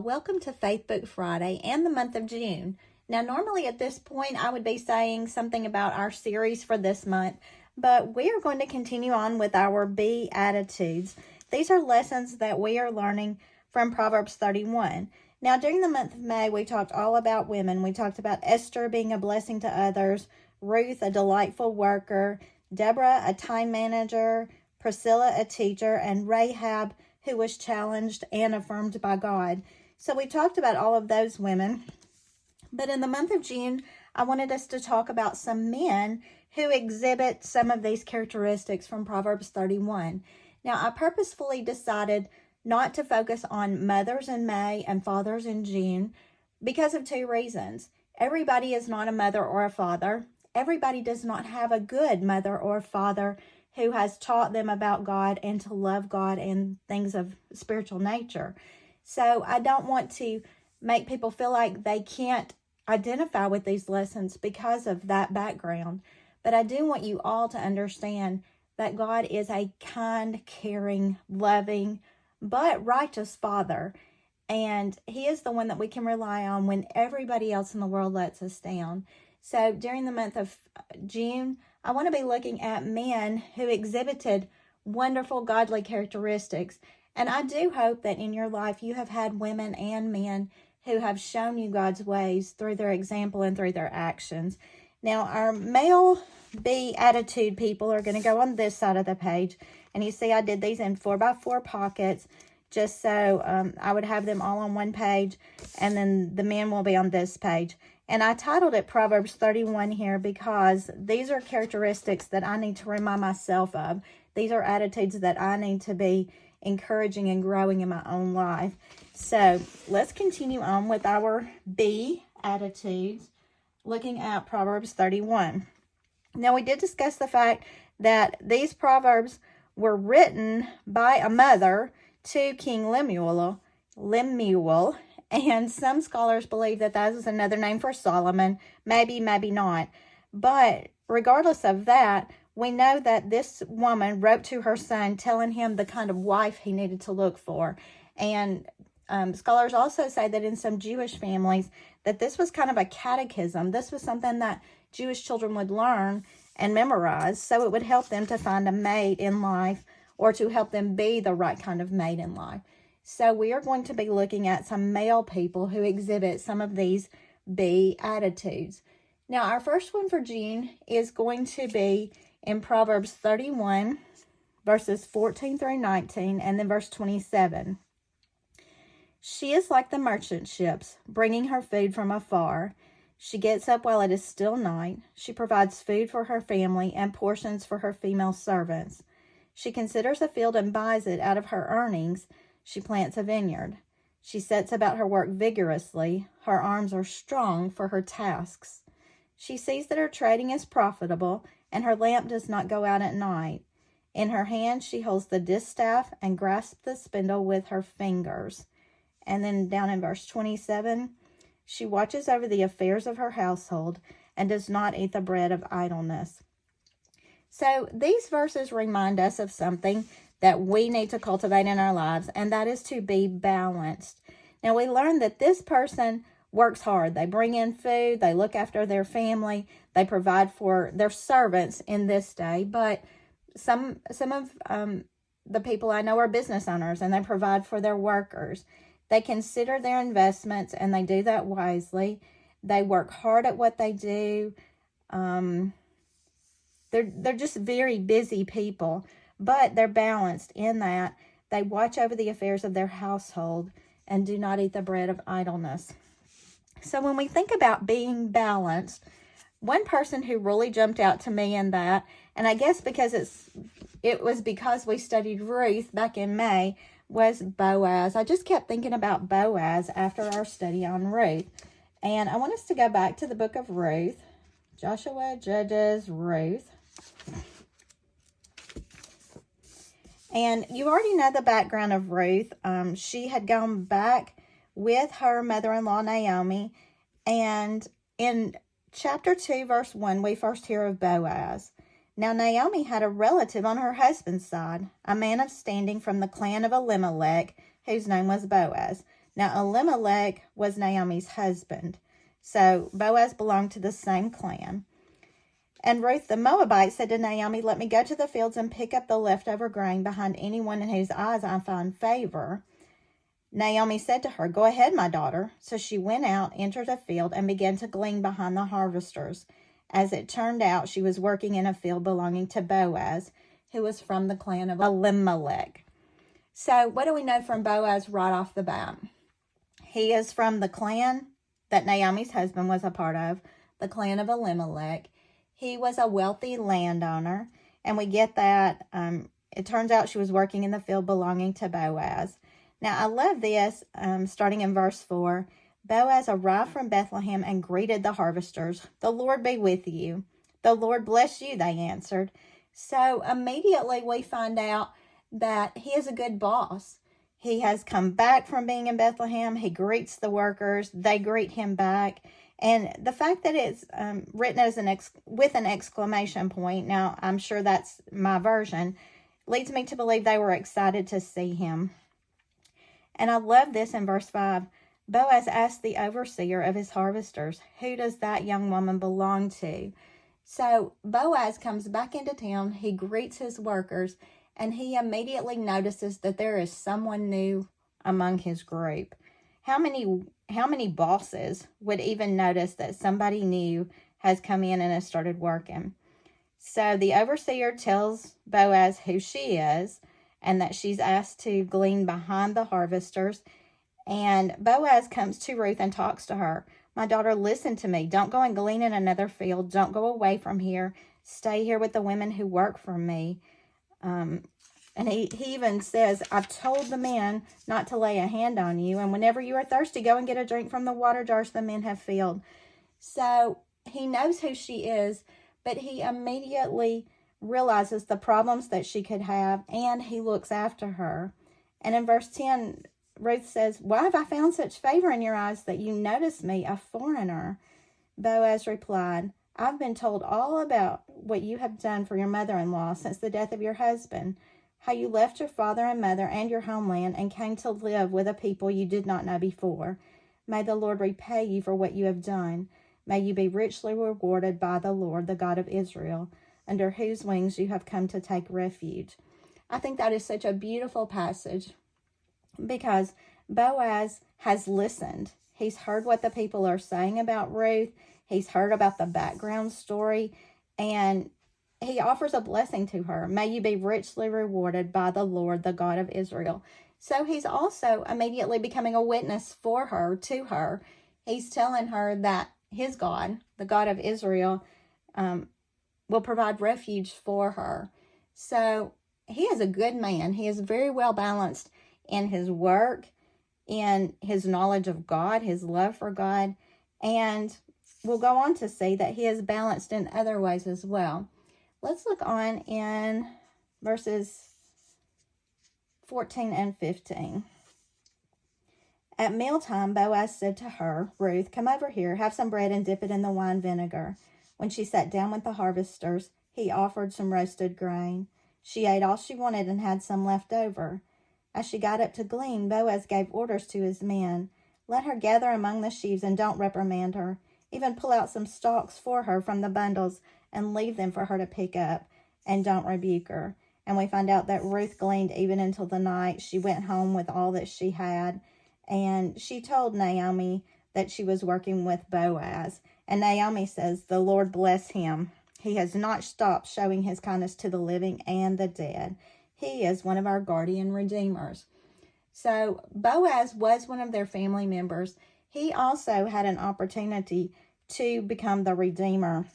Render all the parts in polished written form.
welcome to Faithbook Friday and the month of June. Now, normally at this point, I would be saying something about our series for this month, but we are going to continue on with our Beatitudes. These are lessons that we are learning from Proverbs 31. Now, during the month of May, we talked all about women. We talked about Esther being a blessing to others, Ruth, a delightful worker, Deborah, a time manager, Priscilla, a teacher, and Rahab, who was challenged and affirmed by God. So we talked about all of those women. But in the month of June, I wanted us to talk about some men who exhibit some of these characteristics from Proverbs 31. Now, I purposefully decided not to focus on mothers in May and fathers in June because of two reasons. Everybody is not a mother or a father. Everybody does not have a good mother or father who has taught them about God and to love God and things of spiritual nature. So I don't want to make people feel like they can't identify with these lessons because of that background. But I do want you all to understand that God is a kind, caring, loving, but righteous Father. And He is the one that we can rely on when everybody else in the world lets us down. So during the month of June, I want to be looking at men who exhibited wonderful godly characteristics. And I do hope that in your life you have had women and men who have shown you God's ways through their example and through their actions. Now, our male Beatitude people are going to go on this side of the page. And you see I did these in 4x4 pockets just so I would have them all on one page. And then the men will be on this page. And I titled it Proverbs 31 here because these are characteristics that I need to remind myself of. These are attitudes that I need to be encouraging and growing in my own life. So let's continue on with our Beatitudes, looking at Proverbs 31. Now, we did discuss the fact that these Proverbs were written by a mother to King Lemuel. And some scholars believe that that is another name for Solomon. Maybe, maybe not. But regardless of that, we know that this woman wrote to her son telling him the kind of wife he needed to look for. And scholars also say that in some Jewish families that this was kind of a catechism. This was something that Jewish children would learn and memorize, so it would help them to find a mate in life or to help them be the right kind of mate in life. So we are going to be looking at some male people who exhibit some of these Beatitudes. Now, our first one for June is going to be in Proverbs 31, verses 14 through 19, and then verse 27. She is like the merchant ships, bringing her food from afar. She gets up while it is still night. She provides food for her family and portions for her female servants. She considers a field and buys it out of her earnings. She plants a vineyard. She sets about her work vigorously. Her arms are strong for her tasks. She sees that her trading is profitable, and her lamp does not go out at night. In her hand she holds the distaff and grasps the spindle with her fingers. And then down in verse 27, she watches over the affairs of her household and does not eat the bread of idleness. So these verses remind us of something that we need to cultivate in our lives, and that is to be balanced. Now, we learned that this person works hard. They bring in food, they look after their family, they provide for their servants in this day, but some of the people I know are business owners, and they provide for their workers. They consider their investments, and they do that wisely. They work hard at what they do. They're just very busy people, but they're balanced in that they watch over the affairs of their household and do not eat the bread of idleness. So when we think about being balanced, one person who really jumped out to me in that, and I guess because it was because we studied Ruth back in May, was Boaz. I just kept thinking about Boaz after our study on Ruth. And I want us to go back to the book of Ruth. Joshua, Judges, Ruth. And you already know the background of Ruth. She had gone back with her mother-in-law, Naomi. And in chapter 2, verse 1, we first hear of Boaz. Now Naomi had a relative on her husband's side, a man of standing from the clan of Elimelech, whose name was Boaz. Now, Elimelech was Naomi's husband. So Boaz belonged to the same clan. And Ruth the Moabite said to Naomi, let me go to the fields and pick up the leftover grain behind anyone in whose eyes I find favor. Naomi said to her, go ahead, my daughter. So she went out, entered a field, and began to glean behind the harvesters. As it turned out, she was working in a field belonging to Boaz, who was from the clan of Elimelech. So what do we know from Boaz right off the bat? He is from the clan that Naomi's husband was a part of, the clan of Elimelech. He was a wealthy landowner, and we get that. It turns out she was working in the field belonging to Boaz. Now, I love this, starting in verse 4. Boaz arrived from Bethlehem and greeted the harvesters. The Lord be with you. The Lord bless you, they answered. So immediately we find out that he is a good boss. He has come back from being in Bethlehem. He greets the workers. They greet him back. And the fact that it's written as with an exclamation point, now I'm sure that's my version, leads me to believe they were excited to see him. And I love this in verse 5. Boaz asked the overseer of his harvesters, who does that young woman belong to? So Boaz comes back into town. He greets his workers, and he immediately notices that there is someone new among his group. How many bosses would even notice that somebody new has come in and has started working? So the overseer tells Boaz who she is and that she's asked to glean behind the harvesters. And Boaz comes to Ruth and talks to her. My daughter, listen to me. Don't go and glean in another field. Don't go away from here. Stay here with the women who work for me. And he even says, I've told the men not to lay a hand on you. And whenever you are thirsty, go and get a drink from the water jars the men have filled. So he knows who she is, but he immediately realizes the problems that she could have, and he looks after her. And in verse 10, Ruth says, why have I found such favor in your eyes that you notice me, a foreigner? Boaz replied, I've been told all about what you have done for your mother-in-law since the death of your husband, how you left your father and mother and your homeland and came to live with a people you did not know before. May the Lord repay you for what you have done. May you be richly rewarded by the Lord, the God of Israel, under whose wings you have come to take refuge. I think that is such a beautiful passage because Boaz has listened. He's heard what the people are saying about Ruth. He's heard about the background story, and he offers a blessing to her. May you be richly rewarded by the Lord, the God of Israel. So he's also immediately becoming a witness for her, to her. He's telling her that his God, the God of Israel, will provide refuge for her. So he is a good man. He is very well balanced in his work, in his knowledge of God, his love for God, and we'll go on to see that he is balanced in other ways as well. Let's look on in verses 14 and 15. At mealtime, Boaz said to her, Ruth, come over here, have some bread and dip it in the wine vinegar. When she sat down with the harvesters, he offered some roasted grain. She ate all she wanted and had some left over. As she got up to glean, Boaz gave orders to his men. Let her gather among the sheaves and don't reprimand her. Even pull out some stalks for her from the bundles and leave them for her to pick up, and don't rebuke her. And we find out that Ruth gleaned even until the night. She went home with all that she had, and she told Naomi that she was working with Boaz. And Naomi says, the Lord bless him. He has not stopped showing his kindness to the living and the dead. He is one of our guardian redeemers. So Boaz was one of their family members. He also had an opportunity to become the redeemer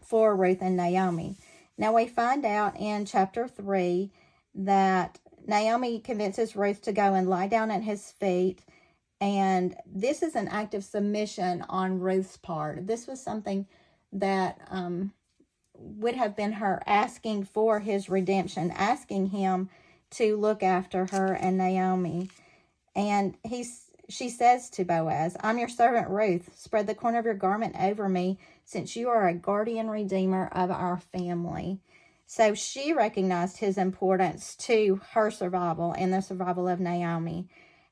for Ruth and Naomi. Now we find out in chapter 3 that Naomi convinces Ruth to go and lie down at his feet. And this is an act of submission on Ruth's part. This was something that would have been her asking for his redemption, asking him to look after her and Naomi. And she says to Boaz, I'm your servant Ruth. Spread the corner of your garment over me, since you are a guardian redeemer of our family. So she recognized his importance to her survival and the survival of Naomi.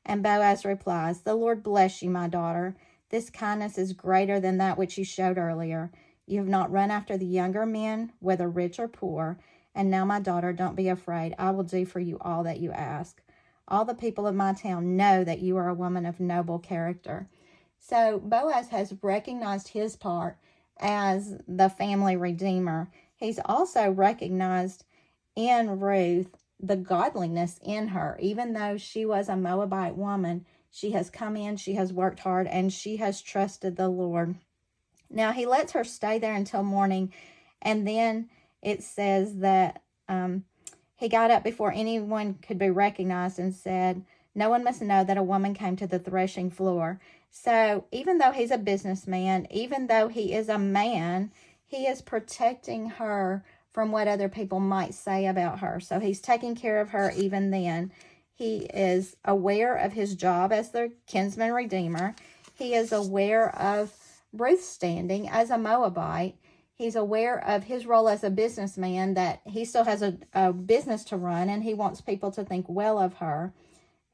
And Boaz replies, "The Lord bless you, my daughter. This kindness is greater than that which you showed earlier. You have not run after the younger men, whether rich or poor. And now, my daughter, don't be afraid. I will do for you all that you ask. All the people of my town know that you are a woman of noble character." So Boaz has recognized his part as the family redeemer. He's also recognized in Ruth the godliness in her. Even though she was a Moabite woman, she has come in, she has worked hard, and she has trusted the Lord. Now, he lets her stay there until morning, and then it says that he got up before anyone could be recognized and said, "No one must know that a woman came to the threshing floor." So even though he's a businessman, even though he is a man, he is protecting her from what other people might say about her. So he's taking care of her even then. He is aware of his job as the kinsman redeemer. He is aware of Ruth's standing as a Moabite. He's aware of his role as a businessman, that he still has a business to run, and he wants people to think well of her.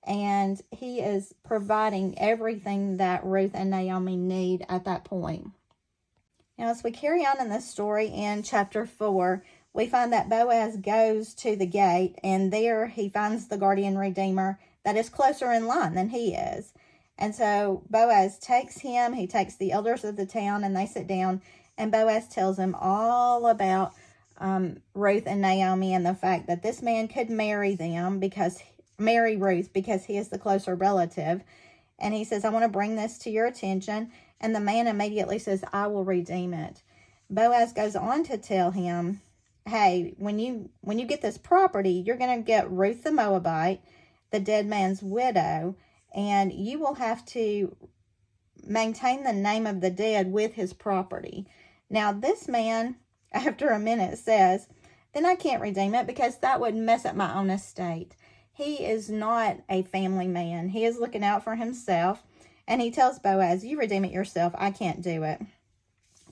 And he is providing everything that Ruth and Naomi need at that point. Now, as we carry on in this story in chapter 4, we find that Boaz goes to the gate, and there he finds the guardian redeemer that is closer in line than he is. And so Boaz takes him, he takes the elders of the town, and they sit down, and Boaz tells him all about Ruth and Naomi, and the fact that this man could marry Ruth because he is the closer relative. And he says, "I want to bring this to your attention." And the man immediately says, "I will redeem it." Boaz goes on to tell him, "Hey, when you get this property, you're going to get Ruth the Moabite, the dead man's widow, and you will have to maintain the name of the dead with his property." Now, this man, after a minute, says, "Then I can't redeem it because that would mess up my own estate." He is not a family man. He is looking out for himself. And he tells Boaz, "You redeem it yourself. I can't do it."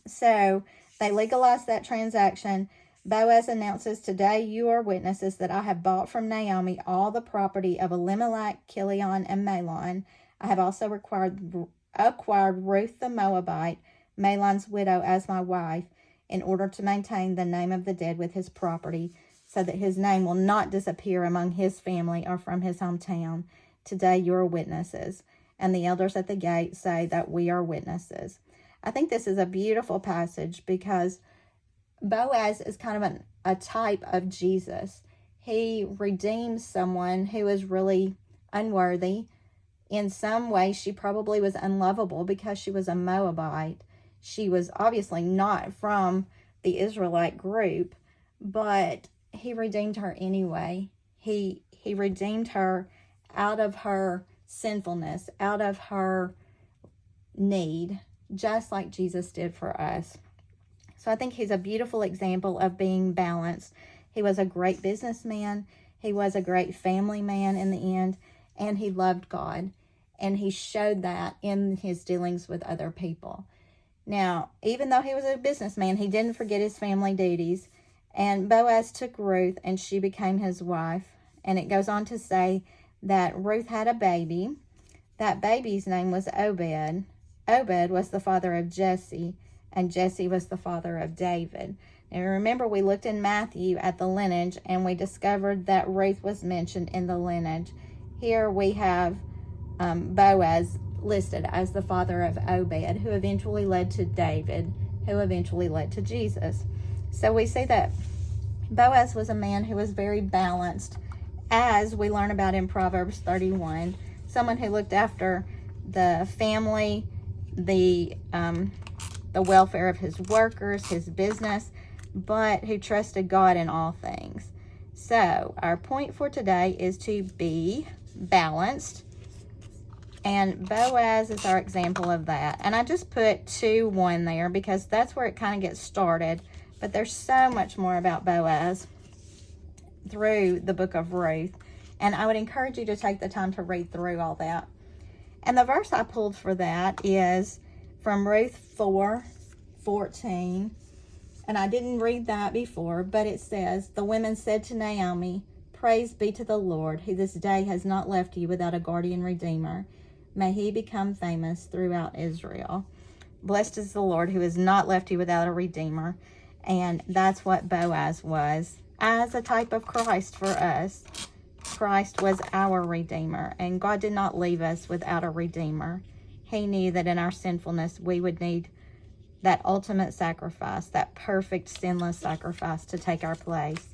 So they legalize that transaction. Boaz announces, "Today you are witnesses that I have bought from Naomi all the property of Elimelech, Chilion, and Mahlon. I have also acquired Ruth the Moabite, Mahlon's widow, as my wife, in order to maintain the name of the dead with his property, so that his name will not disappear among his family or from his hometown. Today you are witnesses." And the elders at the gate say that we are witnesses. I think this is a beautiful passage because Boaz is kind of a type of Jesus. He redeems someone who is really unworthy. In some way, she probably was unlovable because she was a Moabite. She was obviously not from the Israelite group, but he redeemed her anyway. He redeemed her out of her sinfulness, out of her need, just like Jesus did for us. So I think he's a beautiful example of being balanced. He was a great businessman. He was a great family man in the end, and he loved God. And he showed that in his dealings with other people. Now, even though he was a businessman, he didn't forget his family duties. And Boaz took Ruth, and she became his wife. And it goes on to say that Ruth had a baby. That baby's name was Obed. Obed was the father of Jesse, and Jesse was the father of David. Now remember, we looked in Matthew at the lineage, and we discovered that Ruth was mentioned in the lineage. Here we have Boaz listed as the father of Obed, who eventually led to David, who eventually led to Jesus. So we see that Boaz was a man who was very balanced, as we learn about in Proverbs 31, someone who looked after the family, the welfare of his workers, his business, but who trusted God in all things. So our point for today is to be balanced, and Boaz is our example of that. And I just put 2:1 there because that's where it kind of gets started, but there's so much more about Boaz through the book of Ruth, and I would encourage you to take the time to read through all that. And the verse I pulled for that is from Ruth 4:14, and I didn't read that before, but it says, "The women said to Naomi, praise be to the Lord, who this day has not left you without a guardian redeemer. May he become famous throughout Israel. Blessed is the Lord, who has not left you without a redeemer. And that's what Boaz was, as a type of Christ for us. Christ was our redeemer, and God did not leave us without a redeemer. He knew that in our sinfulness we would need that ultimate sacrifice, that perfect sinless sacrifice to take our place.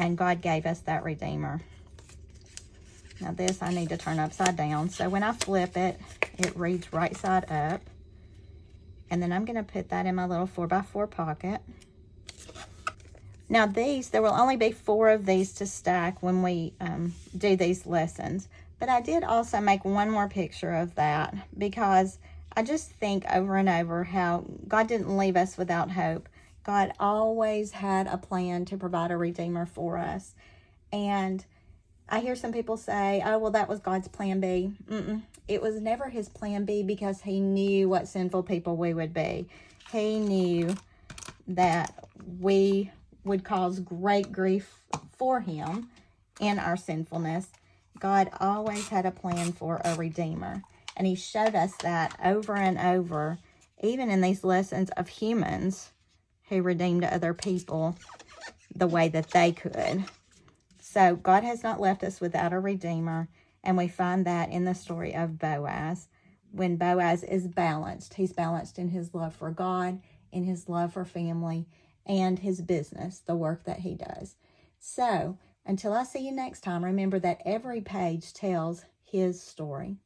And God gave us that redeemer. Now this I need to turn upside down. So when I flip it, it reads right side up. And then I'm going to put that in my little 4x4 pocket. Now there will only be 4 of these to stack when we do these lessons. But I did also make one more picture of that, because I just think over and over how God didn't leave us without hope. God always had a plan to provide a redeemer for us. And I hear some people say, oh, well, that was God's plan B. It was never his plan B, because he knew what sinful people we would be. He knew that we would cause great grief for him in our sinfulness. God always had a plan for a redeemer. And he showed us that over and over, even in these lessons of humans who redeemed other people the way that they could. So God has not left us without a redeemer. And we find that in the story of Boaz. When Boaz is balanced, he's balanced in his love for God, in his love for family, and his business, the work that he does. So, until I see you next time, remember that every page tells his story.